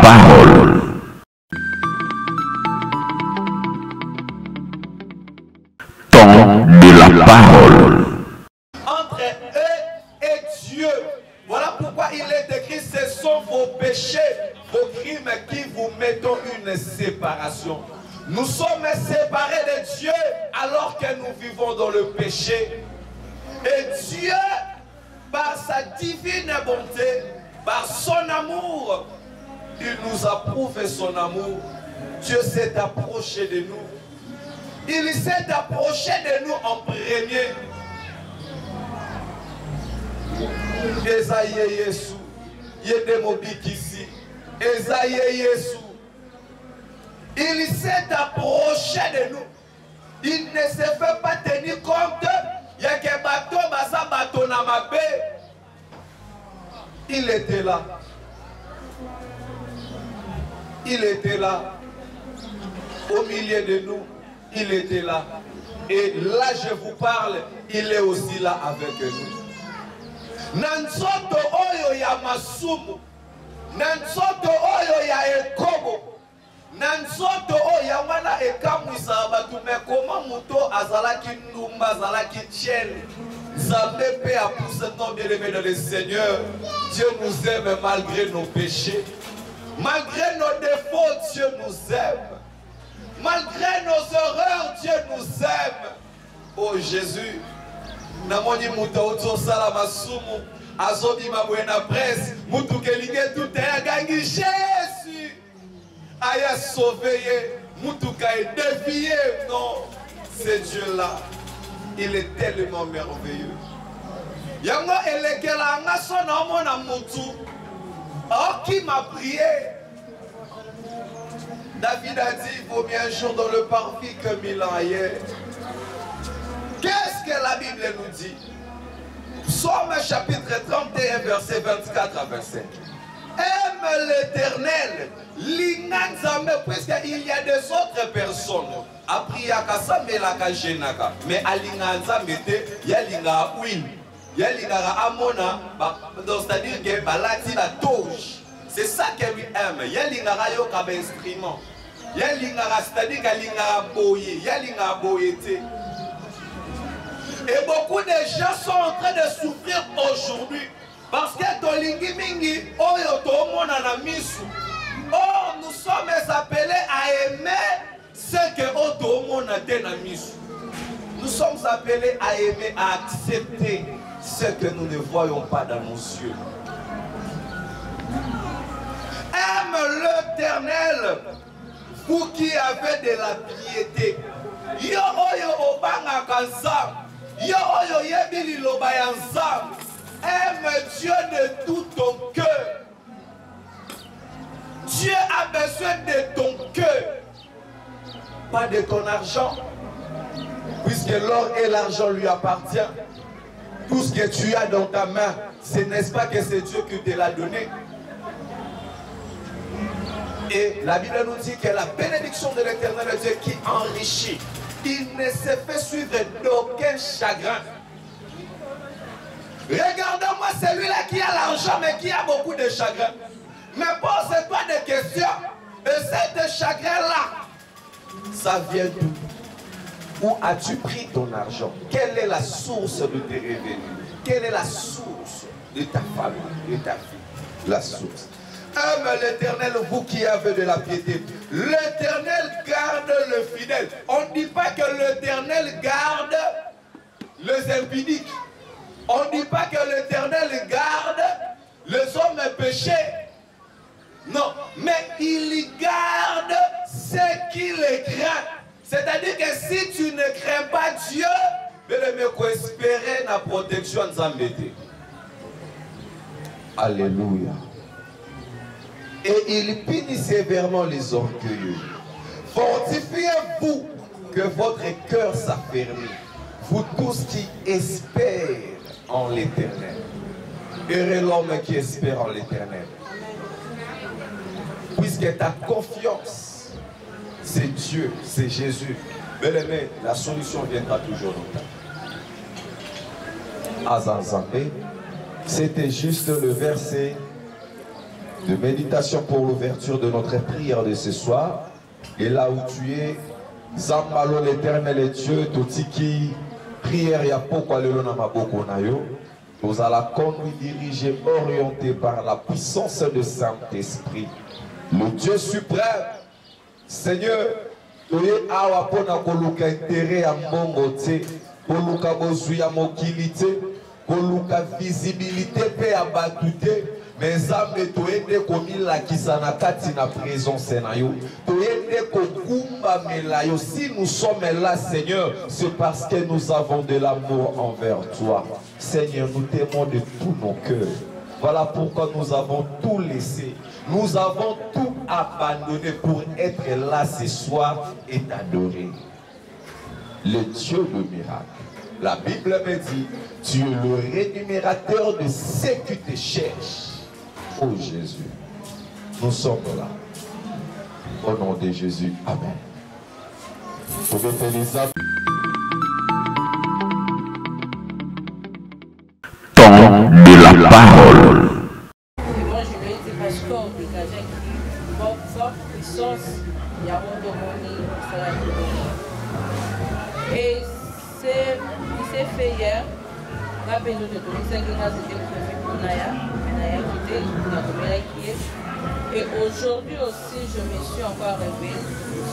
parole. Temps de la parole. Entre eux et Dieu. Voilà pourquoi il est écrit, ce sont vos péchés, vos crimes qui vous mettent une séparation. Nous sommes séparés de Dieu alors que nous vivons dans le péché. Et Dieu, par sa divine bonté, par son amour, il nous a prouvé son amour. Dieu s'est approché de nous. Il s'est approché de nous en premier. Esaïe Yesu, Yedemobikisi, Esaïe Yesu. Il s'est approché de nous. Il ne se fait pas tenir compte. Il y a que bateau, baza bateau na mabe. Il était là. Il était là. Au milieu de nous, il était là. Et là, je vous parle, il est aussi là avec nous. Nanzoto oyo ya masumu, nanzoto oyo ya ekobo, nanzoto oyo ya wana ekamwisa batu, mais comment muto azalaki ndumba azalaki tienne, Zambé pe a poussé ton bien-aimé dans le Seigneur. Dieu nous aime malgré nos péchés, malgré nos défauts, Dieu nous aime, malgré nos erreurs, Dieu nous aime. Oh Jésus, namoni muta oto sala masumu azobi mabwena presse mutu kelinge tout gangi Jésus aya sauvé mutu ka dévié. Non, c'est Dieu là, il est tellement merveilleux. Yango elekela nga sona mona mutu qui m'a prié. David a dit, il vaut mieux un jour dans le parvis que 1000 ans ailleurs. Qu'est-ce que la Bible nous dit? Psaume chapitre 31, verset 24 à 25. Aime l'Éternel, l'inanzame, puisqu'il y a des autres personnes. Apriaka samelaka jenaka, mais alinganzame te, yalinga win, yalinga amona, c'est-à-dire que balati la touche. C'est ça qu'elle lui aime. Yalinga yoka ba instrument. Yalinga c'est-à-dire qu'alinga boye, yalinga boyete. Et beaucoup de gens sont en train de souffrir aujourd'hui parce que tolingi mingi oyo tomona na misu. Or nous sommes appelés à aimer ce que otomona te na misu. Nous sommes appelés à aimer, à accepter ce que nous ne voyons pas dans nos yeux. Aime l'Éternel, vous qui avez de la piété. Yo oyo obanga kanza. Yo oyo yebili loba ya nzambe. Aime Dieu de tout ton cœur. Dieu a besoin de ton cœur, pas de ton argent, puisque l'or et l'argent lui appartiennent. Tout ce que tu as dans ta main, ce n'est pas que c'est Dieu qui te l'a donné. Et la Bible nous dit que la bénédiction de l'Éternel est Dieu qui enrichit. Il ne se fait suivre d'aucun chagrin. Regarde-moi celui-là qui a l'argent mais qui a beaucoup de chagrin. Mais pose-toi des questions. Et cet chagrin-là, ça vient d'où? Où as-tu pris ton argent? Quelle est la source de tes revenus? Quelle est la source de ta famille, de ta vie? La source. Aime l'Éternel, vous qui avez de la piété. L'Éternel garde le fidèle. On ne dit pas que l'Éternel garde les impudiques. On ne dit pas que l'Éternel garde les hommes péchés. Non, mais il garde ceux qui le craignent. C'est-à-dire que si tu ne crains pas Dieu, tu peux espérer la protection de Zambété. Alléluia. Et il punit sévèrement les orgueilleux. Fortifiez-vous que votre cœur s'affermit, vous tous qui espèrent en l'Éternel. Heureux l'homme qui espère en l'Éternel. Puisque ta confiance, c'est Dieu, c'est Jésus. Bien-aimé, la solution viendra toujours dans ta. Azanzambé, c'était juste le verset de méditation pour l'ouverture de notre prière de ce soir. Et là où tu es, Zambalo l'Éternel est Dieu, Totiki, prière ya poko lelo na maboko na yo. Nous allons conduire, diriger, orienter par la puissance de Saint-Esprit. Le Dieu suprême, Seigneur, toye awa pona koluka intérêt ya mbongo te, koluka bozwi ya mokili te, koluka visibilité pe ya batu te, mais Nzambe toyende komilakisa na kati na présence na yo, toyende kokumba mela yo. Si nous sommes là, Seigneur, c'est parce que nous avons de l'amour envers toi. Seigneur, nous t'aimons de tous nos cœurs. Voilà pourquoi nous avons tout laissé. Nous avons tout abandonné pour être là ce soir et t'adorer. Le Dieu de miracle. La Bible me dit, tu es le rémunérateur de ceux qui te cherchent. Oh Jésus, nous sommes là. Au nom de Jésus, Amen. Vous pouvez faire les actes. Temps de la parole. Moi, je lui ai dit parce qu'on dégageait forte puissance, il y a un demandé, et il s'est fait hier, rappelez-nous de tout ça qui a été prévu pour Naya, Naya quitté, et aujourd'hui aussi, je me suis encore réveillée,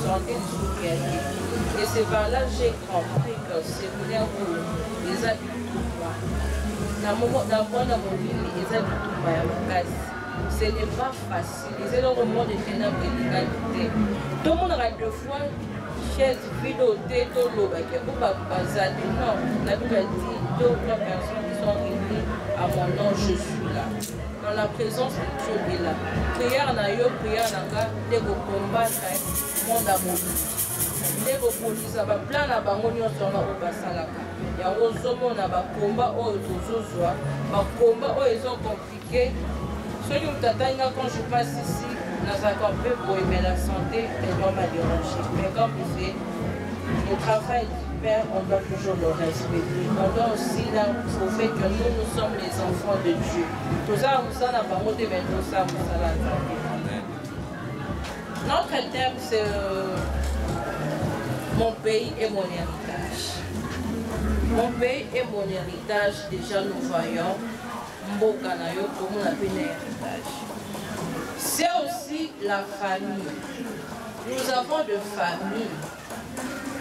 santé du soutien. Et c'est par là que j'ai compris que c'est bien pour les habitants. Ce n'est pas facile. C'est le moment de ténèbres et d'égalité. Tout le monde a deux fois chaise vidéo, tout l'eau, qui est pas basé. Non, on a dit 2 ou 3 personnes qui sont réunies à mon nom, je suis là. Dans la présence de Dieu est là. Prière na yo, prière na ga, de combattre monde amour. De police ba plan na bango nyonso na obasalaka. Ya ozomo na ba combat oyo tozozwa, ba combat oyo sont compliqués. Ceux qui m'attendent quand je passe ici, dans un campé pour aimer la santé, et doit m'a dérangé. Mais comme c'est le travail du Père, on doit toujours le respecter. On doit aussi là prouver que nous sommes les enfants de Dieu. Tout ça, nous n'a pas monté, mais tout ça, nous ça notre thème, c'est mon pays et mon héritage. Mon pays et mon héritage, déjà nous voyons. C'est aussi la famille. Nous avons de familles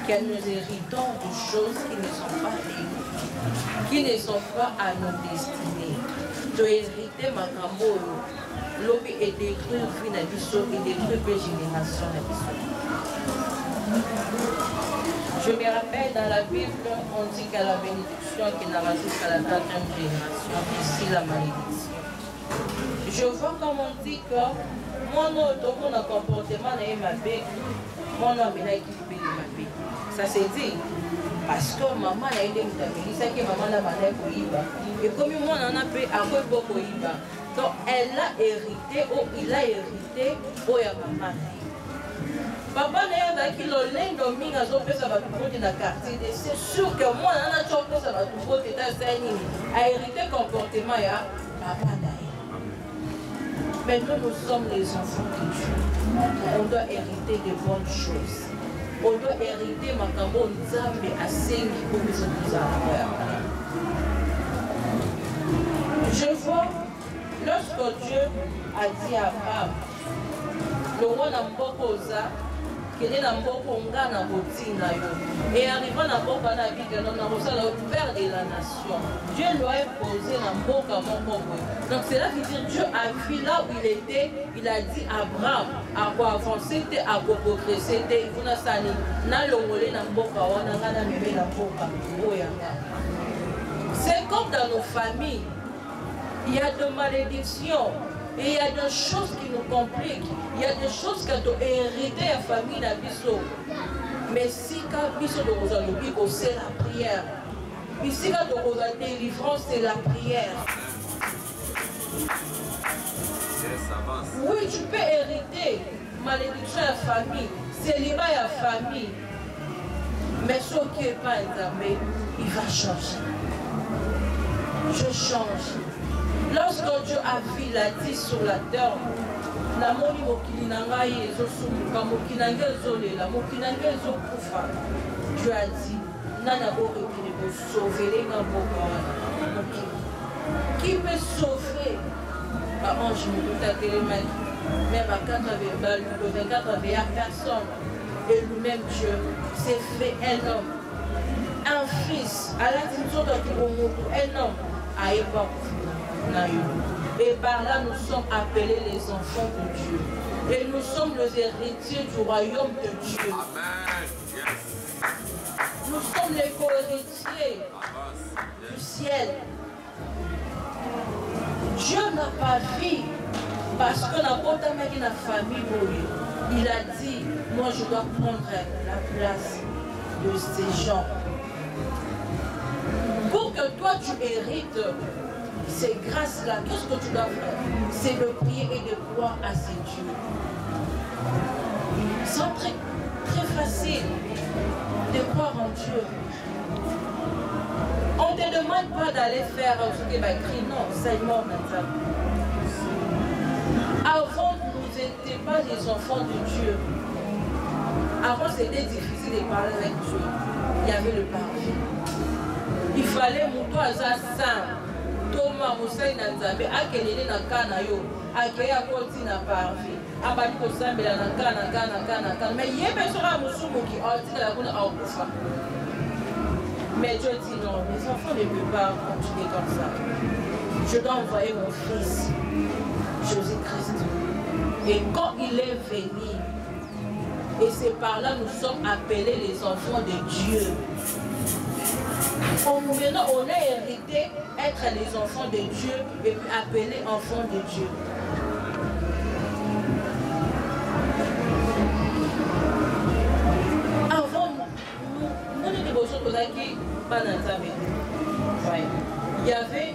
que nous héritons de choses qui ne sont pas héritées, qui ne sont pas à nos destinées. De hériter ma cameau, l'objet est détruit au fin et détruit les générations. Je me rappelle dans la Bible, on dit qu'à la bénédiction qui n'arrive jusqu'à la 4e génération, ici la malédiction. Je vois comme on dit que mon nom a comportement n'est ma bé, mon nom est qui ma bé. Ça c'est dit. Parce que maman a aidé ça que maman a mané pour Iba. Et comme moi on a payé à quoi pour Iba. Donc elle a hérité, ou il a hérité, ou il a maman. Papa n'a qui le lait domingue à son père, ça va tout dans le quartier. C'est sûr que moi, on a toujours ça va tout côté à hériter comportement, papa d'ailleurs. Maintenant, nous sommes les enfants de Dieu. On doit hériter de bonnes choses. On doit hériter ma cambo Nzambe à 5 pour nous avoir. Je vois, lorsque Dieu a dit à Abraham, le roi n'a pas posé. Et arrivant à Boka na vie, le père de la nation. Dieu lui a imposé dans Boka mon. Donc c'est là qu'il dit Dieu a vu là où il était, il a dit à Abraham à quoi avancer, à quoi progresser, il faut na longolé na Boka, on a na meme na Boka. C'est comme dans nos familles, il y a de malédictions. Et il y a des choses qui nous compliquent. Il y a des choses qui ont hérité la famille d'Abisso. Mais si quand Bisso de Rosalie, c'est la prière. Ici, quand on a délivrance, c'est la prière. Oui, tu peux hériter malédiction à la famille, célibat à la famille. Mais ce qui n'est pas examiné, il va changer. Je change. Lorsque Dieu a vu la vie sur la terre, la moni mokili nangai ezosumuka mokili nangai ezolela mokili nangai ezokufa. Dieu a dit nana borekile pour sauver les mokili. Qui peut sauver par ange Mouta Télémanie, même à 24 personnes, et lui-même Dieu s'est fait un homme, un fils, à la tinture un homme à époque. Et par là, nous sommes appelés les enfants de Dieu. Et nous sommes les héritiers du royaume de Dieu. Nous sommes les co-héritiers du ciel. Dieu n'a pas vu, parce que la famille, il a dit, moi je dois prendre la place de ces gens. Pour que toi tu hérites ces grâces-là, qu'est-ce que tu dois faire? C'est de prier et de croire à ces dieux. C'est très, très facile de croire en Dieu. On ne te demande pas d'aller faire ce qui va écrit, non, seulement maintenant. Avant, nous n'étions pas les enfants de Dieu. Avant, c'était difficile de parler avec Dieu. Il y avait le parfum. Il fallait monter à saint. Thomas Moussaï Nanzambe, Akelele na kana yo, Akeya Koti na parfum. Abali Kosambela na kana. Mais il y a des personnes qui ont dit que la bonne a offert. Mais Dieu dit non, mes enfants ne peuvent pas continuer comme ça. Je dois envoyer mon fils, Jésus-Christ. Et quand il est venu, et c'est par là que nous sommes appelés les enfants de Dieu. Maintenant, on a hérité être les enfants de Dieu et puis appelés enfants de Dieu. Avant, nous ne dévotions pas dans il y avait,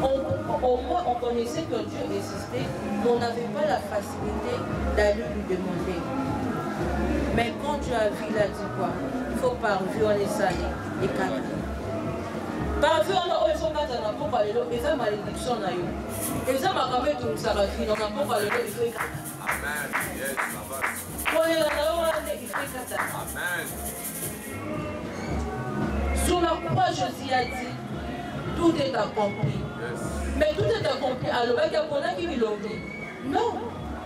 au moins on connaissait que Dieu existait, mais on n'avait pas la facilité d'aller lui demander. Mais quand Dieu a vu, il a dit quoi? Il faut par vue, on est salé et canal. Par vue, il faut mettre un rapport à l'élo, et ça, malédiction, et ça, ma caméra, tout ça va finir, on a pas à l'élo, il faut canal. Amen. Yes, on est là, il faut canal. Amen. Sur la croix, Jésus a dit, tout est accompli. Yes. Mais tout est accompli. Alors, il y a quelqu'un qui l'a dit. Non,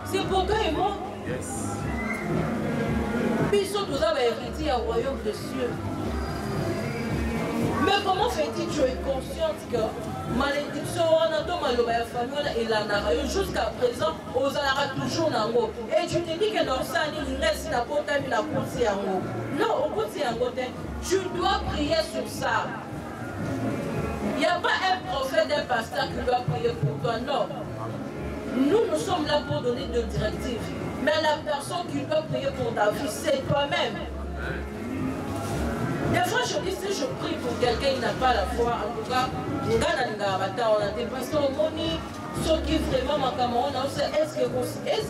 c'est pour toi et moi. Yes. Puis surtout, vous avez hérité au royaume des cieux. Mais comment fait-il, tu es consciente que malédiction, on a tout mal la famille et la nara. Jusqu'à présent, on a toujours dans l'eau. Et tu te dis que dans ça, il reste la porte et la porte en haut. Non, au côté en côté, tu dois prier sur ça. Il n'y a pas un prophète, un pasteur qui doit prier pour toi, non. Nous sommes là pour donner des directives. Mais la personne qui doit prier pour ta vie, c'est toi-même. Des fois, je dis, si je prie pour quelqu'un qui n'a pas la foi, en tout cas, parce qu'au monde, ceux qui vraiment ma camarade, est-ce que possible? Est-ce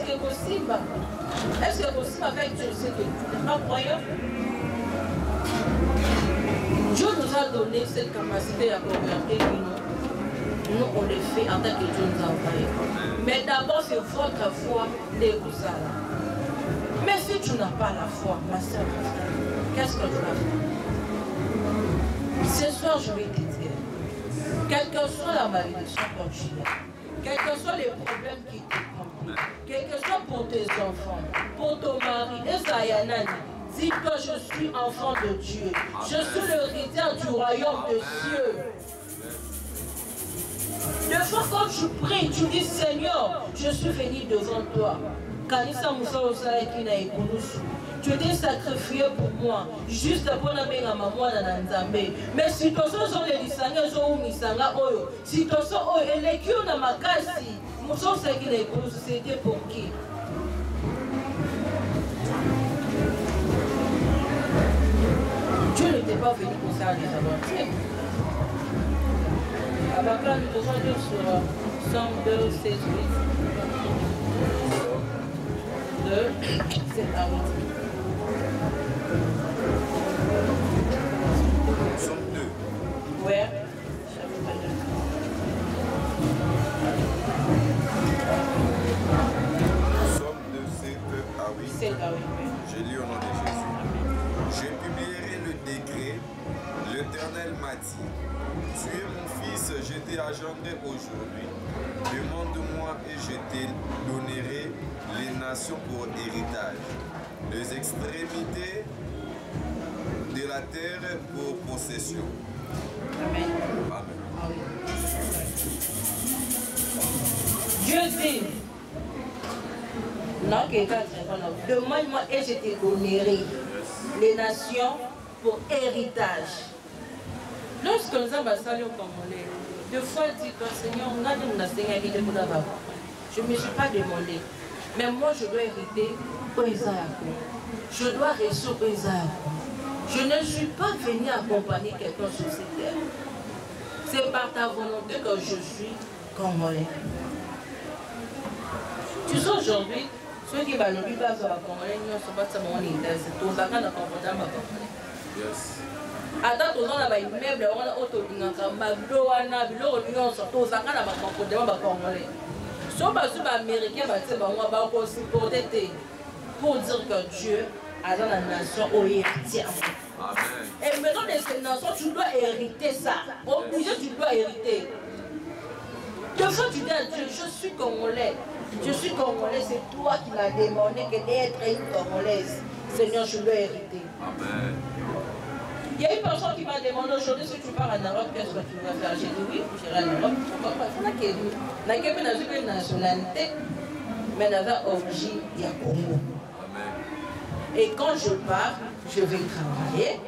que possible avec Dieu, c'est que tu n'es pas croyant? Dieu nous a donné cette capacité à convertir nous on le fait en tant que Dieu nous a envoyé. Mais d'abord, c'est votre foi de vous. Mais si tu n'as pas la foi, ma soeur, qu'est-ce que tu vas faire? Ce soir, je vais te dire, quelle que soit la malédiction continuelle, quels que soient les problèmes qui te compliquent, quel que soit pour tes enfants, pour ton mari, et ça y en a. Dis-toi, je suis enfant de Dieu. Je suis l'héritier du royaume des cieux. Des fois, quand tu pries, tu dis, Seigneur, je suis venu devant toi. Tu t'es sacrifié pour moi, juste pour la maman. Mais si tu as les lisanga, si tu as les qui ont ma casse, c'était pour qui? Dieu n'était pas venu pour ça les aventures. Alors quand nous devons dire sur Somme 2, 16, 8, de 7 à 8. Somme 2. Ouais, chapitre 2. dit, tu es mon fils, je t'ai engendré aujourd'hui. Demande-moi et je te donnerai les nations pour héritage, les extrémités de la terre pour possession. Amen. Amen. Ah oui. Dieu dit, non, demande-moi et je te donnerai les nations pour héritage. Lorsque nous avons salué au Congolais, deux fois dit, Seigneur, je ne me suis pas demandé, mais moi je dois hériter au Isaac. Je dois résoudre au Isaac. Je ne suis pas venu accompagner quelqu'un sur cette terre. C'est par ta volonté que je suis Congolais. Tu sais aujourd'hui, ceux qui vont nous dire Congolais, nous ne sommes pas seulement en Italie, c'est tout ça qu'on a comportement Congolais. Yes. Ata tozana ba immeuble wana otolingaka madoana biloko nyonso tozanga na bakomportement bakongolais so basu baaméricain batie bango bakosupporte te pour dire que Dieu a dans la nation héritière. Et maintenant de ces nations tu dois hériter ça. Obligé tu dois hériter. Deux fois tu dis à Dieu, je suis congolais. Je suis congolais, c'est toi qui m'as demandé d'être une congolaise. Seigneur, je dois hériter. Amen. Il y a une personne qui m'a demandé aujourd'hui si tu pars en Europe, qu'est-ce que tu vas faire? J'ai dit oui, j'irai en Europe. Il y a une nationalité, mais dans l'origine, il y a Congo. Et quand je pars, je vais travailler,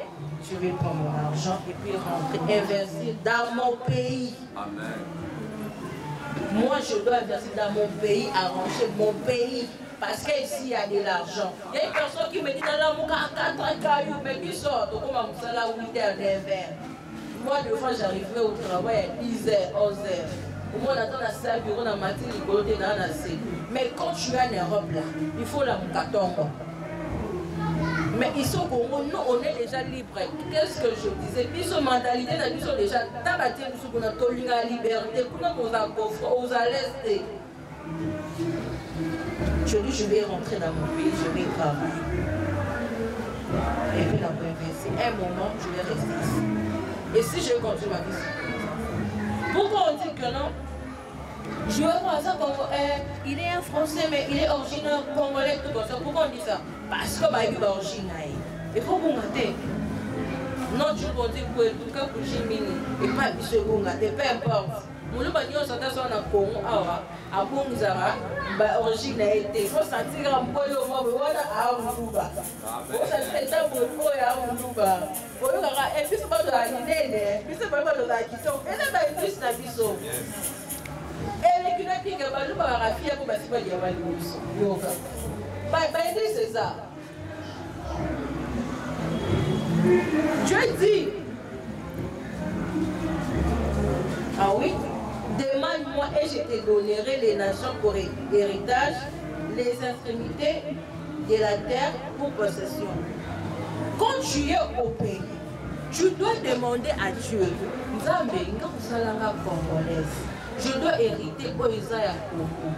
je vais prendre mon argent et puis rentrer, investir dans mon pays. Amen. Moi, je dois investir dans mon pays, arranger mon pays. Parce qu'ici, il y a de l'argent. Il y a une personne qui me dit dans la mouka à 4 cailloux, mais qui sort, donc on m'a dit ça là 8 h, 9 h. Moi, deux fois, j'arrivais au travail à 10 h, 11 h. Au moins, on attend la salle, on a matin, on dans la C. Mais quand tu es en Europe, là, il faut la mouka tombe. Mais ici au Congo, nous, on est déjà libre. Qu'est-ce que je disais? Puis, cette mentalité, nous sommes déjà tabatés, nous sommes la liberté, nous sommes à l'aise. Je dis, je vais rentrer dans mon pays, je vais travailler. Et puis, dans un moment, je vais rester ici. Et si je continue ma vie ici, pourquoi on dit que non? Je vais voir ça comme il est un Français, mais il est originaire congolais, tout comme ça. Pourquoi on dit ça? Parce que bah, il est originaire. Il faut qu'on gâte. Non, tu peux dire que tout cas pour Jimini, et pas que je vous gâte, peu importe. Nous avons dit que nous avons Congo, à Bonzara, originalité. Il faut sentir un peu de moi, à Oulouba. Il faut sentir un peu de moi, à Oulouba. Et puis, c'est pas de la guinée, puis c'est pas de la question. Et là, il y a une question. Et les Kinaki, qui ont la fille, pour passer par les yoga. C'est ça. Dieu dit. Ah oui? Demande-moi et je te donnerai les nations pour héritage, les extrémités de la terre pour possession. Quand tu es au pays, tu dois demander à Dieu, je dois hériter au Isaac Congo.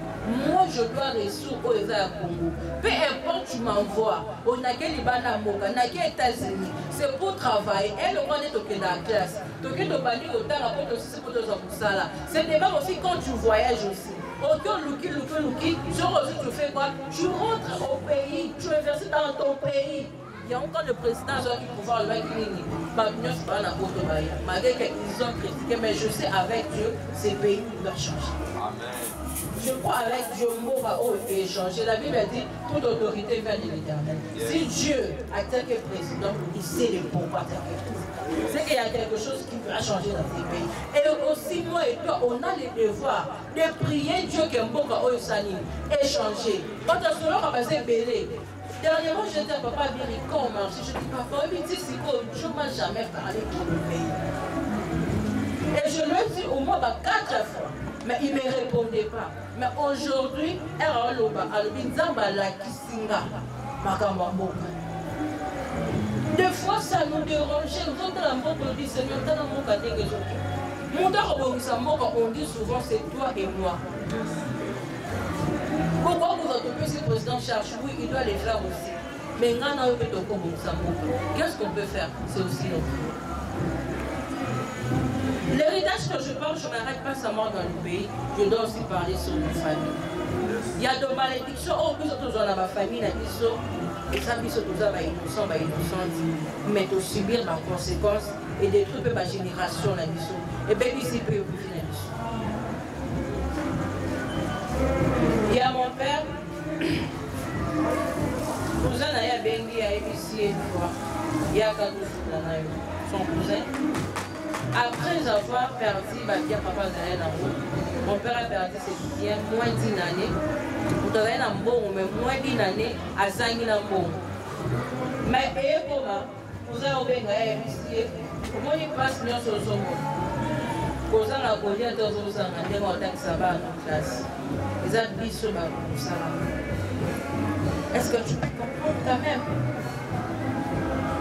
Moi, je dois résoudre au Isaac Congo. Peu importe, tu m'envoies. On a quel Libana Moka, on a quel États-Unis. C'est pour travailler. Et le roi est au la classe. C'est des même aussi quand tu voyages aussi. Tu fais quoi? Tu rentres au pays, tu investis dans ton pays. Il y a encore le président qui pouvoir le malgré qu'ils ont critiqué, mais je sais avec Dieu, ces pays doivent changer. Amen. Je crois avec Dieu, mot va changer. La Bible dit toute autorité vient de l'Éternel. Si Dieu a tel que président, il sait le pourquoi tel que président. C'est qu'il y a quelque chose qui va changer dans ces pays. Et aussi, moi et toi, on a le devoir de prier Dieu que Mboka Oyosani ait changé. Quand on se passé belé. Dernièrement, je dis à papa, bien, quand on marche, je dis, papa, il dit, si je ne m'ai jamais parlé pour le pays. Et je lui ai dit au moins 4 fois, mais il ne me répondait pas. Mais aujourd'hui, des fois, ça nous dérangeait. Nous sommes dans la mort, on dit, Seigneur, dans la mort, on dit souvent, c'est toi et moi. Pourquoi vous occupez ce président cherche? Oui, il doit les faire aussi. Mais qu'est-ce qu'on peut faire? C'est aussi notre. L'héritage que je parle, je ne m'arrête pas seulement dans le pays, je dois aussi parler sur nos familles. Il y a des malédictions, oh, puis surtout dans ma famille, et ça, puis surtout ça, innocent, mais de subir la conséquence et détruire ma génération, et bien ici, peut vous finir. Il y a mon père, cousin, il y a Bengi, il y a ici une fois, il y a son cousin. Après avoir perdu ma vie, papa mon père a perdu ses biens moins d'1 année. Vous avez un bon, mais moins d'1 année à 5 000 bon. Mais comment vous avez ici, comment il passe bien sur son monde? Vous avez un collier de 12 ans, et vous avez ça va en classe. Ils ont dit sur ma ça. Est-ce que tu peux comprendre quand même?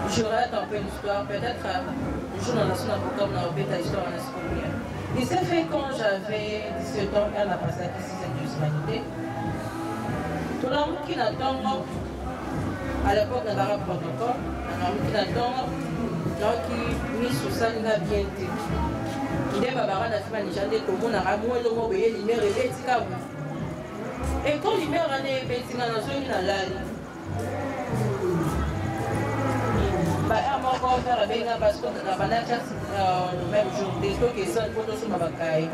Je rate un peu l'histoire, peut-être un jour dans la semaine avocat, on a oublié ta histoire en escalier. Il s'est fait quand j'avais 17 ans, elle a passé à 6 ans d'humanité. Tout le monde qui l'attend, à l'époque, on avait un protocole, on a qui l'attend, qui mis sous ça, il a bien été. Il est babarant, la femme, il a dit que le monde a ramoué le mot, il est réveillé, et quand il est réveillé, il a zone, il a l'allée. Mon père a bien parce que le même jour, des trucs qui sont pour tous ma bataille.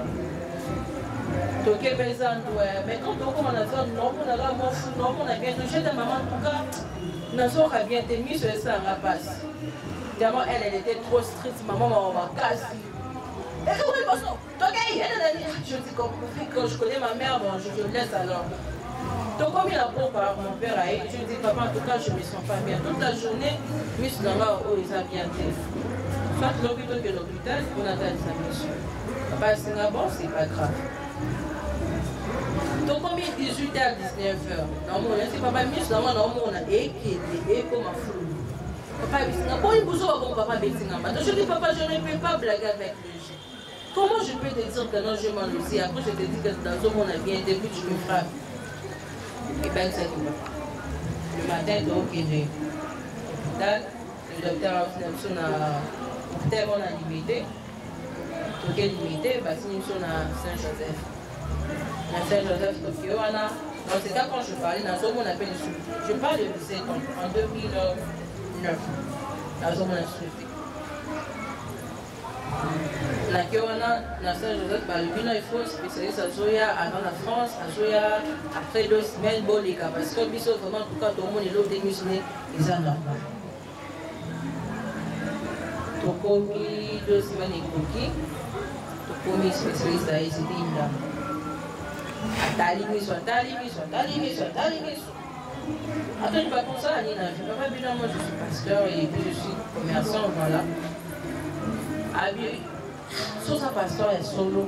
Donc, mais quand on a fait non, on a mon fou, non, on a bien touché ta maman, en tout cas, nous avons bien été mis sur ça en rapace. Évidemment, elle était trop stricte, maman m'a cassé. Et comment il passe? Je dis, quand je connais ma mère, bon, je le laisse alors. Donc, comme il a beau par mon père, je lui dis, papa, en tout cas, je ne me sens pas bien. Toute la journée, Miss Nanga, oh, ils ont bien été. Soit l'hôpital que l'hôpital, on attend sa mission. Papa, c'est bon, c'est pas grave. Donc, comme il est 18h à 19h, si papa, Miss Nanga, on a équilibré comme un flou. Papa, bon, il bouge au bon papa, Bettinamba. Donc, je dis, papa, je ne peux pas blaguer avec lui. Comment je peux te dire que non, je m'en aussi? Après, je te dis que dans ce monde, on a bien été, puis tu me frappes. Et bien, c'est tout. Le matin, donc, il est l'hôpital. Le docteur a tellement limité. Donc, il est limité, parce qu'il est à Saint-Joseph. À Saint-Joseph, Tokyo, dans ce cas, quand je parlais, dans ce monde, on appelle je parle de 17 ans, en 2009. Dans ce monde, la Kéwana, la Saint-Joseph, il faut spécialiser à Zoya avant la France, à Zoya après 2 semaines, parce que vraiment, en tout cas, tout le monde est l'autre démissionné, ils sont normaux. Tokomi, 2 semaines et cookie, Tokomi spécialiste à Ezidinda. Talimi. Attends, je ne pas comme ça, Nina. Je ne peux pas dire, moi je suis pasteur et puis je suis commerçant, voilà. Sur sa pasteur est solo,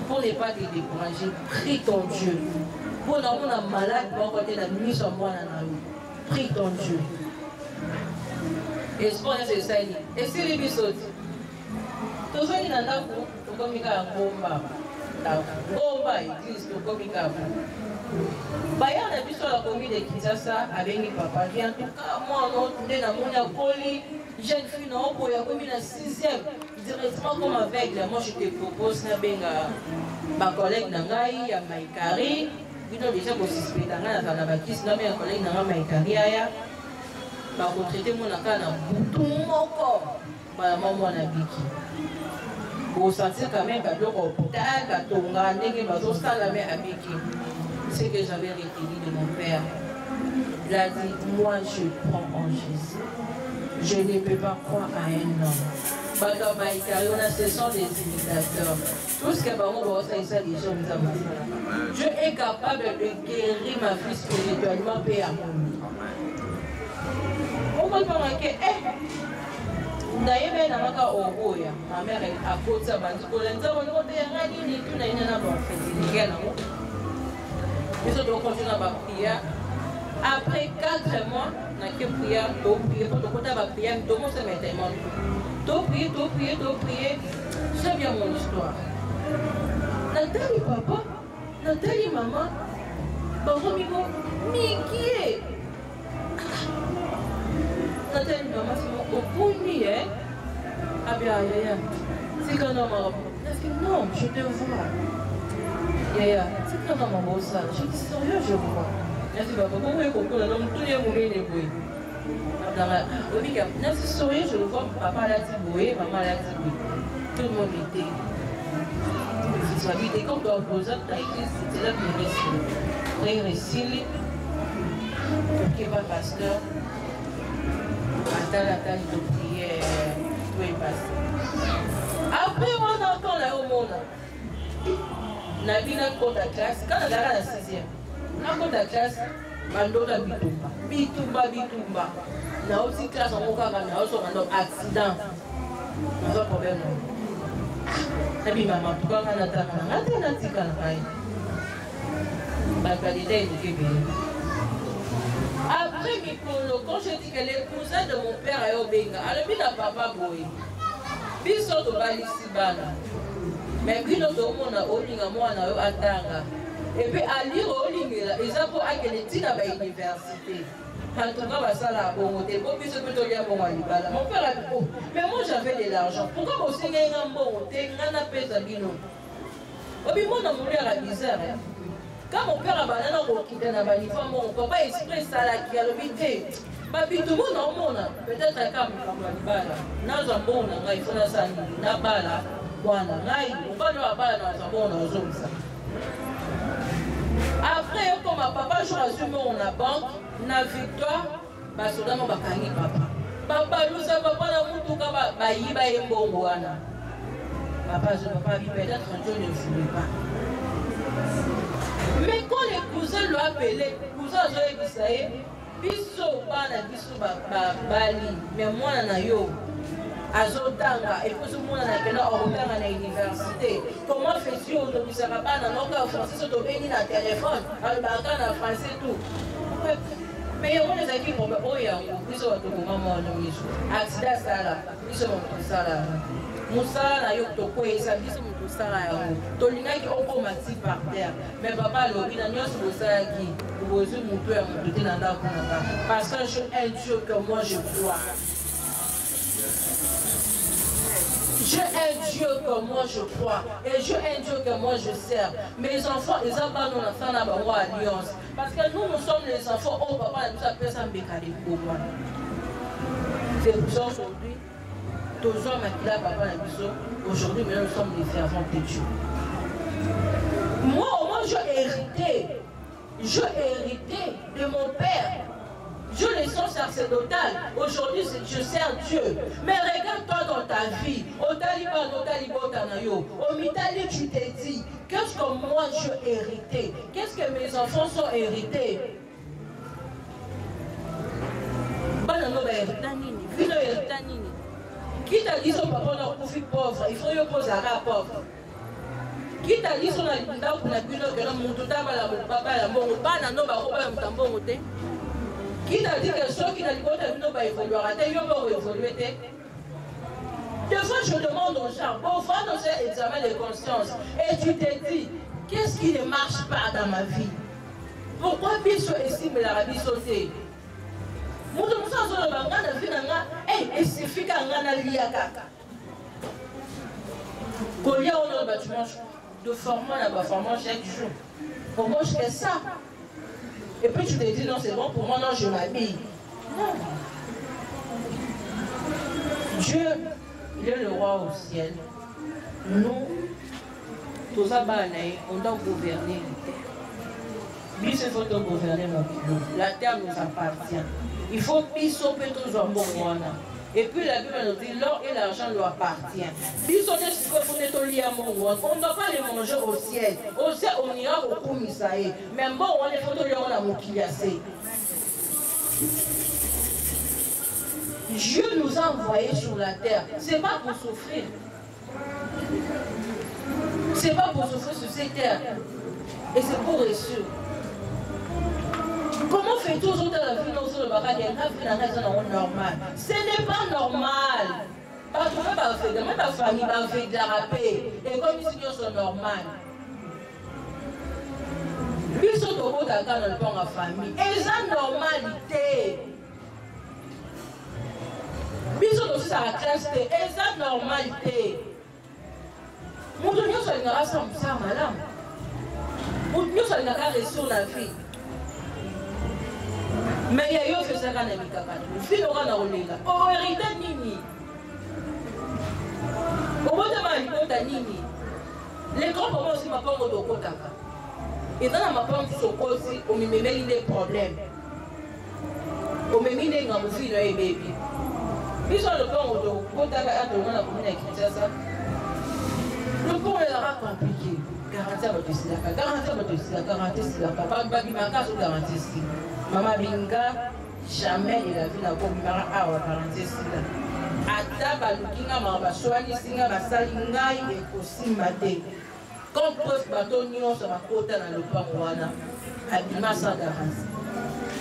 pour ne pas te décourager, prie ton Dieu. Pour nous, on a malade, pour côté la nuit sur moi, prie ton Dieu. Et ce qu'on a, c'est ça. Et si les bisous, tout ça, il y en a pour comme il y a un combat. Combat existe, comme il y a un combat. On a vu sur la commune de Kinshasa avec mes papas. En tout cas, moi, on est dans mon acoli. Jeune fille, non, pour y avoir mis la 6e, directement comme avec, moi je te propose, ma collègue Nangaï, Maïkari, il a déjà suspect, dans la bâtisse, mais un collègue Maïkari, va retraiter mon accord tout mon corps, maman, mon habiki. Pour sentir quand même que l'hôpital, que ton gars, c'est que j'avais recueilli de mon père. Il a dit, moi je prends en Jésus. Je ne peux pas croire à un homme. Ce sont des imitateurs. Tout ce que Dieu est capable de guérir ma fille spirituellement, paix à mon. On peut pas manquer. D'ailleurs, ma mère est à côté de ma prière. Après 4 mois, on a prié, pour prier, tout le monde se mettait en tout prier. C'est bien mon histoire. Nathalie papa, Nathalie maman, Baromigo, Mickey. Nathalie maman, c'est mon opinion. Ah bien, Yaya, c'est quand on m'a dit, non, je te vois. Yaya, c'est quand on m'a dit ça. Je dis, sérieux, je vois. Elle dit, papa, comment est-ce qu'on a donc tous les moulins de bruit? C'est sérieux, je vois, papa l'a dit bruit, maman l'a dit bruit. Tout le monde était. Et quand on pose à l'église, c'était là pour réciter. Frère Récile, qui est pas pasteur, attends la tâche de prière, tout est passé. Après, on a encore là au monde. On a vu notre compte à classe, quand on a la 6e, notre compte à classe, on a bitumba. On a aussi classe en Moka, on a aussi un accident. On a un problème. Nabi maman, pourquoi on a après, quand je dis que les cousins de mon père est au Benga, alors il n'a pas boy. Puis sort de Balissi Bana. Mais puis notre monde a Olinga, moi on a Atanga. Et puis à lire Olinga, ils ont pour aller à l'université. En tout cas, ça là, bon, t'es beau, puis ce que tu as bon à l'Ibala. Mon père a dit, oh, mais moi j'avais de l'argent. Pourquoi vous signez un bon, t'es un appel à Bino? Oh, puis moi, on a la misère. Quand mon père a banana au quitté na banifam, mon papa exprès ça là qui a le vide. Papi tout le monde en monde, peut-être à Cam comme Bala. Dans un bon, il faut la sani, na bala, wana, nai, on va le bala dans un bon zone ça. Après, comme papa joue à ce moment on a banque, na victoire, bah soudainement on va gagner papa. Papa nous a papa na mutuka ba yiba embongo wana. Papa je papa lui peut-être Dieu ne voulait pas. Mais quand les cousins l'ont appelé, les cousins ont dit ça, biso bana biso bali, mais moi na yo azotanga et puis tout le monde na kena orotanga na université. Comment fais-tu aujourd'hui ça va pas na noka français to beni na téléphone, albaka na français tout. Mais on les a dit pour oh ya biso to maman no biso. Accident ça là, biso mon ça là. Moussa na yo to ko esa biso mon ça là. To lingaki okomati par terre. Mais papa lobi na nyos bosa ki bozo mon père mon côté na ndako na parce que je un Dieu que moi je crois. Je un Dieu que moi je crois et je un Dieu que moi je sers. Mes enfants, ils ont pas nos enfants dans la alliance. Parce que nous sommes les enfants, oh papa, nous appelons ça Mbekade pour moi. C'est pour ça aujourd'hui, tous hommes qui là, papa, aujourd'hui, nous sommes des servants de Dieu. Moi, au moins, j'ai hérité de mon père. Je le sens sacerdotal. Aujourd'hui, je sers Dieu. Mais regarde-toi dans ta vie. Au Taliban, au Taliban, au Mitali, tu t'es dit, qu'est-ce que moi j'ai hérité? Qu'est-ce que mes enfants sont hérités? Qui t'a dit son papa n'a pas pauvre? Il faut y poser à pauvre. Qui t'a dit son habitat pour la gueule que l'homme monte à la papa la bonne pas non ba bon qui t'a dit que ceux qui n'ont pas évolué, ils vont évoluer. Des fois, je demande aux gens, bon, va dans cet examen de conscience, et tu te dis, qu'est-ce qui ne marche pas dans ma vie? Pourquoi Bisso estime la vie sautée? Moi, je me sens sur le banc, je suis et c'est fait qu'un gars n'a liaka. Quand il y a un bâtiment de formant chaque jour, pour moi, je fais ça. Et puis tu te dis, non, c'est bon pour moi, non, je m'habille. Non. Dieu, il est le roi au ciel. Nous, tous on doit gouverner la terre. Lui, il faut gouverner notre pays. La terre nous appartient. Il faut pissoper tous en bon mois. Et puis la Bible nous dit, l'or et l'argent lui appartiennent. On ne doit pas les manger au ciel. Au ciel, on ira au Koumisaï. Mais bon, on les photos, on a moukillassé. Dieu nous a envoyés sur la terre. Ce n'est pas pour souffrir. Ce n'est pas pour souffrir sur cette terre. Et c'est pour réussir. Comment fait-on aujourd'hui la vie dans le bagage normal? Ce n'est pas normal. Parce que même ma famille va faire déraper. Et comme ici, ils sont normales. Ils sont au bout d'un dans la famille. Et c'est normalité. biso aussi ça la classe te eza normal te mutu nyonso alingaka sa mosala malamu mutu nyonso alingaka reso na vie mais ya yo ofesaka na mikakati fili oka na kolenga oherita nini obotama libota nini lekran poma aussi mapango tokotaka eza na mapango sokosi omimemeli nde problème omemi nde ngambo fili oyo ebebi biso lopango tokotaka atonga na komuna ya kinshasa lopango ezaka compliqué garanti ya bato esilaka garanti ya bato esilaka garanti esilaka babimaka so garanti esila mama binga jamais de la vie na komimaka awa garanti esila ata balukinga maka baswanisinga basali ngai ekosimba te comme preuve bato nyonso bakota na lopango wana abima sans garanti.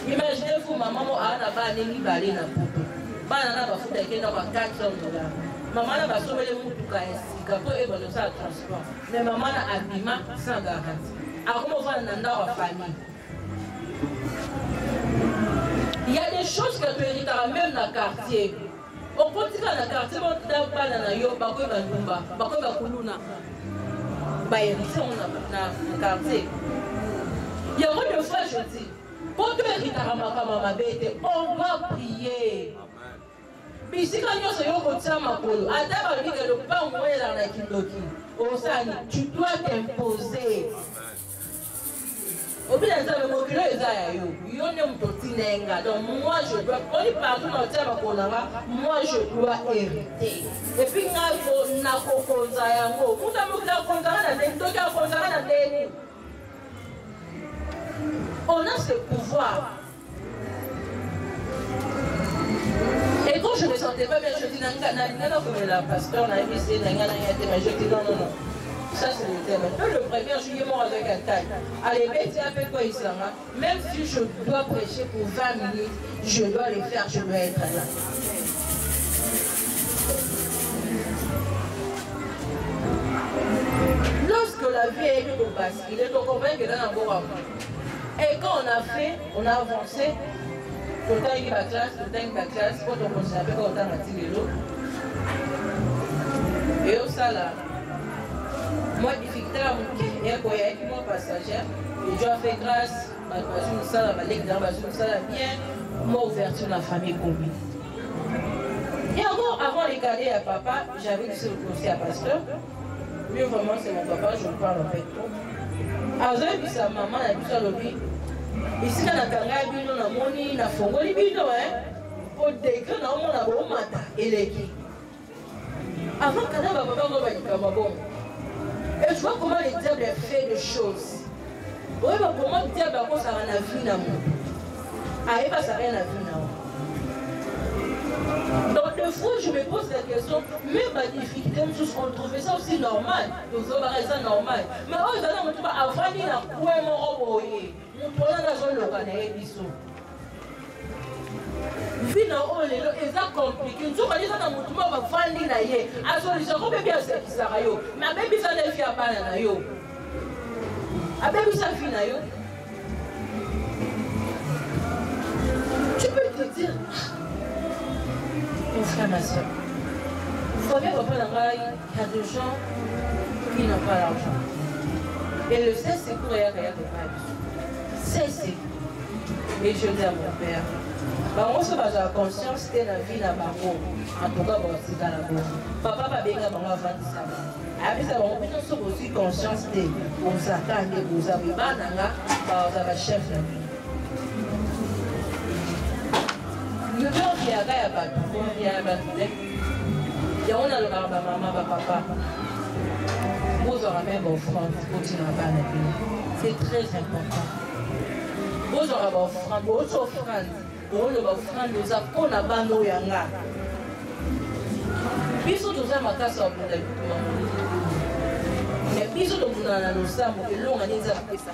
Imaginez-vous maman mo ana bana mibale na poto bana na bafuta ekenda kwa $400. Maman na basomele mutuka esika po ebono sa transport mais maman na abima sans garanti akomo vana na ndako ya famille. Il y a des choses que tu hérites même dans le quartier. Au quotidien dans le quartier, on a na yo bakoy bandumba, bakoy bakuluna. Ba hérité on a dans le quartier. Il y a une fois je dis, pour tu hérites ma bête, on va prier. Puis si quand on se yo kotia makolo, ata ba dit que le pain moyen dans la kindoki. Osani, tu dois t'imposer. Au bout d'un temps, le mobile est là. Donc, moi, je dois. On est partout dans le terme qu'on a. Moi, je dois hériter. Et puis, on a ce pouvoir. Et quand je ne me sentais pas bien, je dis non, la pasteur, on a essayé, mais je dis non. Ça c'est le thème. Le 1er juillet, mort avec un taille. Allez, quoi il sera. Même si je dois prêcher pour 20 minutes, je dois les faire, je dois être là. Lorsque la vie est au bas, il est au convaincu que dans un beau rapport. Et quand on a fait, on a avancé, tout le temps il y a la classe, quand on continue à faire, quand on a tiré l'eau. Et au salaire. Moi, difficulté à mon il y a moi passagère, et Dieu a fait grâce, bien, moi ouverture la famille combien. Et encore avant les cadets à papa, j'avais dit aussi à pasteur, lui vraiment c'est mon papa, je parle avec toi. Alors j'ai vu sa maman, elle a vu ça l'objet. Ici, dans la carrière, il y a un moni, il y a un fonds, il y a un décret, il y a un mata, il est qui. Avant que papa va bon. Et je vois comment le diable fait des choses. Oui, mais comment le diable a ça rien à vie dans moi. Ah, il va ça rien à vie dans moi. Donc, des fois, je me pose la question, même ma difficulté, on trouvait ça aussi normal. Nous avons ça normal. Mais oh, ils ont dit, avant, il y a un mon robot. Nous prenons la zone locale et ils sont. Vina on les est compliqué. Nous sommes allés dans mon tour, on va faire des naïe. Alors les gens vont bien se faire ça yo. Mais bébé ça ne fait pas na yo. A bébé ça fait na yo. Tu peux te dire, mon frère, ma soeur, il faut bien comprendre il y a des gens qui n'ont pas l'argent. Et le cesse c'est pour rien de pas. Cessez. Et je dis à mon père. On se base à la conscience que la vie n'a pas beau. En tout cas, c'est dans la boue. Papa va bien avant ça. Après ça, on peut aussi conscience que on s'attend que vous avez pas dans chef la vie. Le temps qui a pas il y a pas il y a on a le maman papa. Vous aurez même offrande pour continuer à parler. C'est très important. Vous aurez offrande, vous offrande. On va offrande nous a pour la bande yanga. Biso toza makasa obunda bituma. Mais biso tobunda na losambo elonga neza pesa.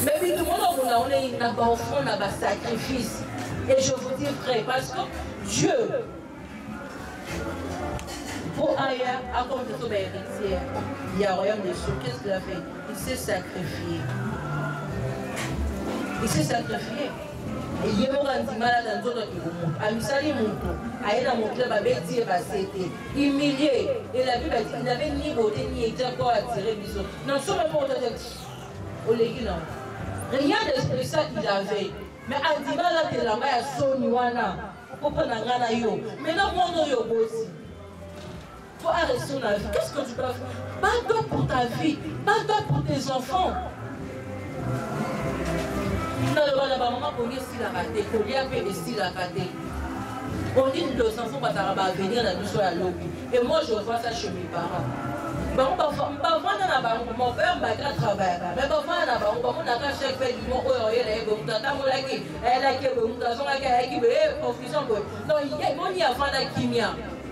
Mais bituma on est na ba offrande na ba sacrifice. Et je vous dis vrai parce que Dieu pour Aya a comme de tout héritier. Il y a royaume des choses. Qu'est-ce qu'il a fait? Il s'est sacrifié. Il s'est sacrifié. Il y a un malade dans le monde. Amisali Mouto, Aïda Mouto, Babeti et Bassete, humilié. Et la Bible dit, il n'avait ni beauté ni été encore attiré du sol. Non, sur le monde de l'Église, rien de ça qu'il avait. Mais Andimala de la Maya Soniwana, Popanangana Yo, mais non, mon yo aussi. Faut arrêter la vie. Qu'est-ce que tu peux faire? Bats-toi pour ta vie, bats-toi pour tes enfants. On dit que les enfants vont venir dans le à l'eau. Et moi, je vois ça chez mes parents. Mon père m'a travaillé. Mais parfois, on a chaque fait du monde. Non, il y a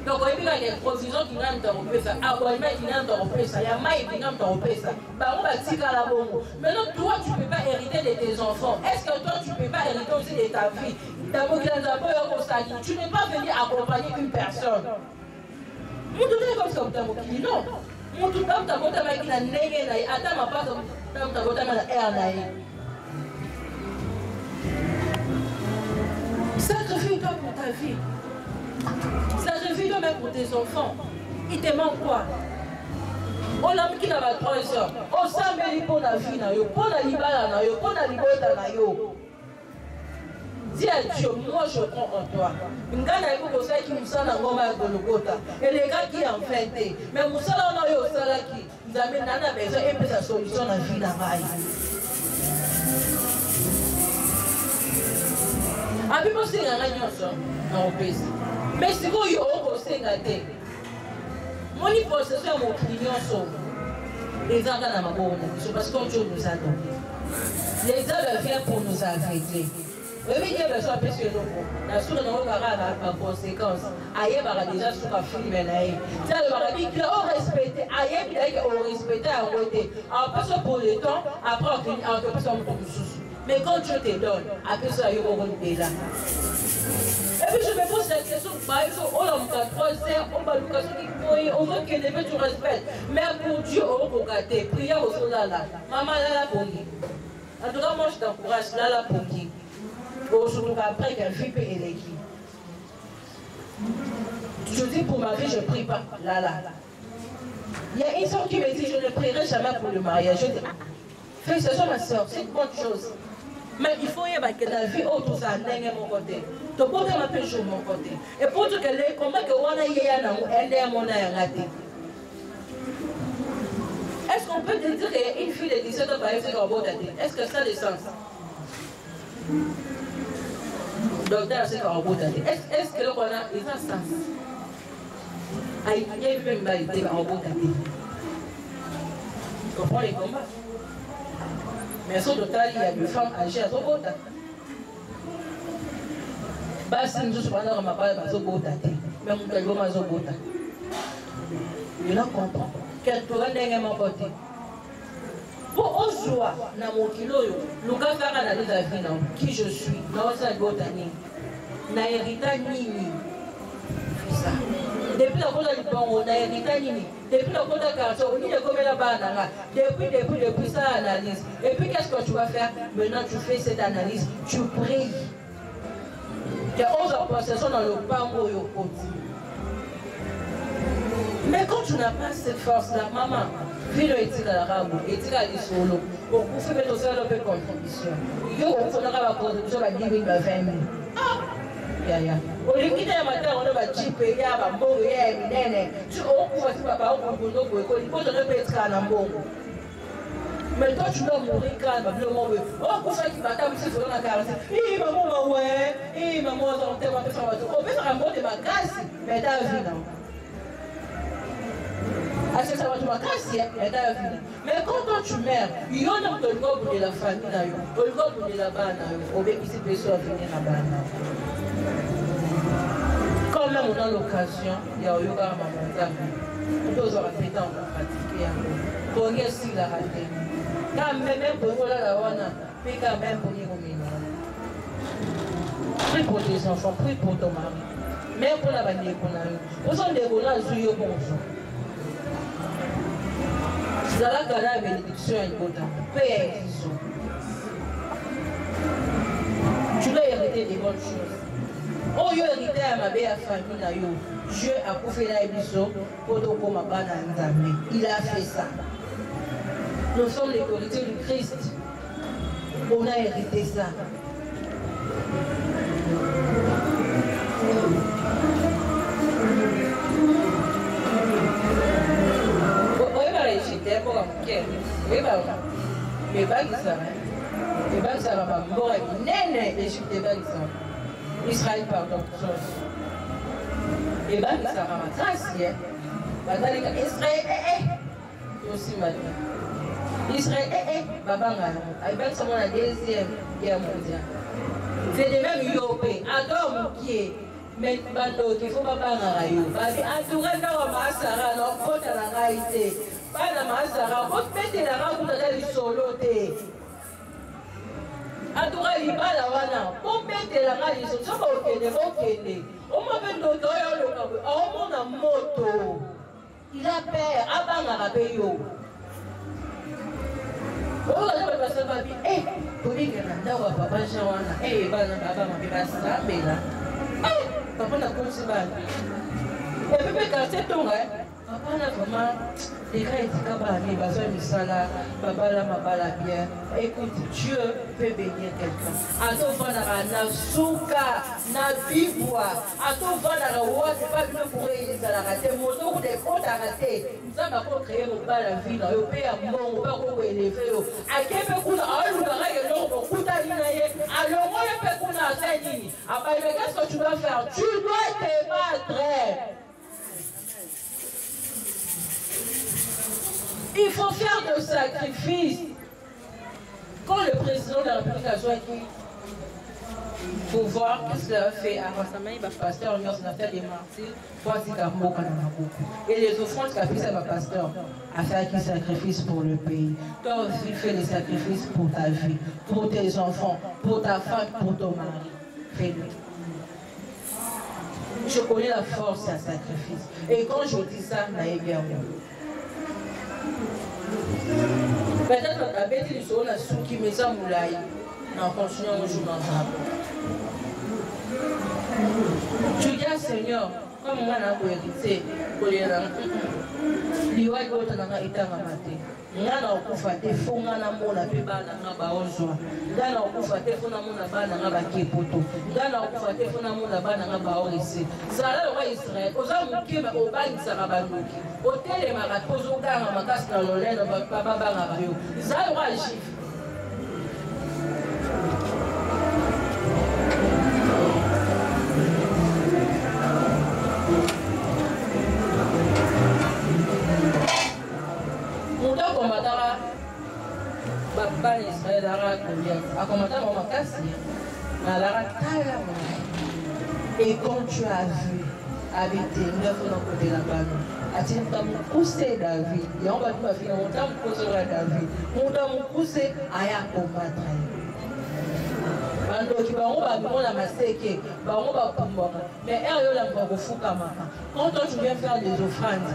donc, il y a des provisions qui n'ont pas de ça, abonnement qui n'ont pas de ça, il y a maïs qui n'ont pas de ça. On va tirer à la bombe. Maintenant, toi, tu ne peux pas hériter de tes enfants. Est-ce que toi, tu ne peux pas hériter aussi de ta vie? Tu n'es pas venu accompagner une personne. Mon tout est comme ça, non. Mon tout est comme ça, qui a négé, attends, ma part, comme ça, sacrifie-toi pour ta vie. Sacrifie-toi même pour tes enfants. Il te manque quoi? On a mis qui n'a pas 3 heures. On s'amélie pour la vie, pour la libala, pour la libota. Dis à Dieu, moi je crois en toi. Ngana eko ko sai ki musala ngoma ya Golgotha. Elega ki en fait. Mais musala na yo sala ki. Nzambe nana besoin et pesa solution na vie na mai. Abi mo singa na nyonso na opesi. Mais si vous yo ko singa te. Moni possession mo nyonso. Les gens na mabona, parce que Dieu nous a donné. Les hommes viennent pour nous aveugler. Oui, il y a besoin de plus que nous. La soude n'a pas de conséquences. Aïe, il déjà sur un film. C'est le marabi qui a respecté. Aïe, il a respecté à côté. Alors, pas pour le temps, après, on peut pas s'en prendre sous. Mais quand Dieu te donne, après ça, il y a un là. Et puis, je me pose la question, par exemple, on a un troisième, on va nous on veut qu'il ait du respect. Mais pour Dieu, on va regarder. Prière au sol là. Maman, là, pour lui. En tout cas, moi, je t'encourage, là, pour lui. Surtout après qu'elle vit et l'équipe. Je dis pour ma vie, je ne prie pas. Là. Il y a une soeur qui me dit, je ne prierai jamais pour le mariage. Je dis, félicitations ma soeur, c'est une bonne chose. Mais il faut que la vie autour de ça n'ait mon côté. Tu peux pas m'appeler sur mon côté. Et pour que les combats que on a eu, est-ce qu'on peut te dire qu'une fille de 17 ans va être en beau tâté? Est-ce que ça a du sens? Docteur, c'est en beau tâté. Est-ce que l'on a des sens? Il y a une validité en beau tâté. Tu comprends les combats? Mais sur le tas, il y a des femmes âgées à son beau tâté. Basi nous sommes pendant ma parole à son beau tâté. Même si on a son beau tâté. Je ne comprends. Quel tour est mon côté? Pour Ozoa, dans mon kilo, nous avons fait analyse à vie, qui je suis, dans sa botanique, n'a hérité ni. Depuis la côte du bon, n'a hérité ni. Depuis la côte de carton, on y est comme la banane. Depuis ça, analyse. Et puis qu'est-ce que tu vas faire? Maintenant, tu fais cette analyse, tu pries. Il y a 11 possessions dans le pango et au côté. Mais quand tu n'as pas cette force-là, maman, vino etika la rabu, etika li solo, pour faire mettre aussi la contribution. Yo, on fait la contribution à 10 000, 20 000. Ya. Au lieu de matin, on va chipper, ya, bambongo, ya, minene. Tu ouvres tu papa, on peut nous pour école, il faut te répéter à l'ambongo. Mais toi, tu dois mourir quand même, le monde. Oh, pour ça, qui va t'amener sur la carte. Maman, ouais, maman, on peut faire un mot de ma grâce, mais ta vie, non. Mais quand tu meurs, il y a un peu de la famille, il y a un peu de la bande, il y a un peu de la bande. Quand même on a l'occasion, il y a un yoga à maman, on peut répéter, on va pratiquer. Pour y aussi la rater. Quand même pour la wana, puis quand même pour y revenir. Prie pour tes enfants, prie pour ton mari. Même pour la bande qu'on a eu. Vous sont des bonheurs, bonjour. Zala la bénédiction est importante. Tu dois hériter hérité des bonnes choses. Oh, yo hérité à ma belle famille na yo. Dieu a couvert la émission pour donc ma bana nzambe. Il a fait ça. Nous sommes les héritiers du Christ. On a hérité ça. J'étais pour un bouquet. Oui, bah, mais pas que ça. Les bagues, ça va pas. Bon, et l'Égypte, les bagues, ça. Israël, pardon, chose. Les bagues, ça va ma trace, hein. Israël, aussi maintenant. Israël, Baba, les bagues, ça va la deuxième guerre mondiale. C'est les mêmes Européens. Adore mon pied. Mais il faut pas parler. Entouré dans ma Sarah, non, faut à la réalité. Pas dans ma Sarah, faut mettre la route dans les solos. Entouré, il va la wana. Faut mettre la route dans les solos. On m'appelle l'auteur, on a moto. Il a peur, avant la rabeyo. Oh, la personne va dire, eh, pour dire que la papa Jean, eh, papa m'a fait ça, mais là. Papa n'a pas de balle. Et puis, quand c'est ton rêve, papa n'a vraiment les gars étaient capables de faire des salades, papa là, ma balle bien. Écoute, Dieu peut bénir quelqu'un. À ton frère, na souka, na biboua, à ton frère, na roi, c'est pas bien pour les salades. Mon tour des comptes à rater. Nous avons encore créé mon balle à vie, on peut à mon, on peut élever. À quel point, à l'ouvrage, alors moi, je peux qu'on a fait dit. Après, qu'est-ce que tu dois faire? Tu dois te battre. Il faut faire de sacrifices. Quand le président de la République a joué ici, il faut voir ce qu'il a fait. À Rassamay, il va pasteur, on a fait des martyrs, et les offrandes qu'a fait ça, le pasteur, a fait un sacrifice pour le pays. Toi aussi, fais des sacrifices pour ta vie, pour tes enfants, pour ta femme, pour ton mari. Fais-le. Je connais la force d'un sacrifice. Et quand je dis ça, naïe bien moi. Peut-être que la bête est sur la soupe qui met ça moulaï. En continuant au jour dans ça. Tu dis à Seigneur, comme on a hérité, pour les gens, l'Iwa est autre dans la état ramaté. Ngana okufate funga na mona pe bana ngaba ozwa. Ngana okufate funa mona bana ngaba kepoto. Ngana okufate funa mona bana ngaba orisi. Zala wa Israël, oza mukeba obangisa kabanduki. Otele makapozo nganga makasi na loleno baba banga bayo. Zala wa Jif. Papa Israël a commenté mon makasi, et quand tu as vu avec tes 9 ans côté là-bas, tu as poussé David, et on va tout faire, on t'a poussé David, on t'a poussé à combattre. Mais quand toi tu viens faire des offrandes,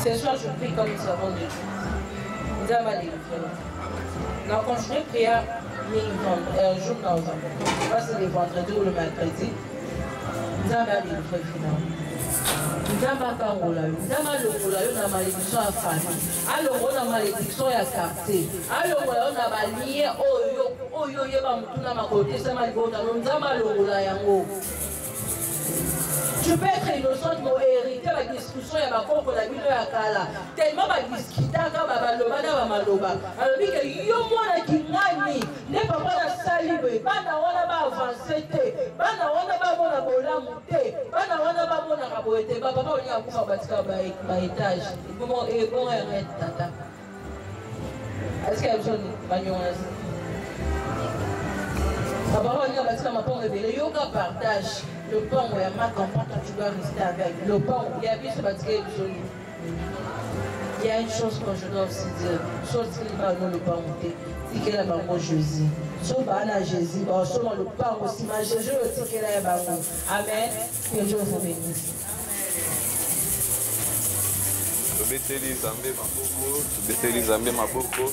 ce soir je prie comme nous savons de Dieu. Nous avons construit prière un jour dans un c'est le vendredi ou le mercredi. Nous avons dit le frère final. Nous avons parlé. Nous avons la malédiction à famille. Alors on a malédiction à quartier. Alors on a lié oh yo yeba ma côté ça m'a dit nous avons yango. Tu peux être innocent, mais hériter la discussion et ma propre la vie de la Kala. Tellement ma discuter quand ma loba na ma loba. Alors dit que yo moi qui gagne, n'est pas la salive, pas na wana ba avancer té, pas na wana ba mona bola monter, pas na wana ba mona kaboete, ba papa on y a kufa batika ba étage. Comment et bon arrête tata. Est-ce qu'il y a besoin de bagnonas? Papa on y a batika ma pont révélé, yoga partage. Le pain où il y a ma campagne, tu dois rester avec. Le pain où il y a bien ce bâtiment de zone. il y a une chose que je dois aussi dire. Soit qu'il va nous le pas monter, c'est qu'il a bango Jésus. Soit bana Jésus, soit le pas aussi, mais Jésus aussi qu'il a bango. Amen. Que Dieu vous bénisse. Tobeteli Nzambe maboko.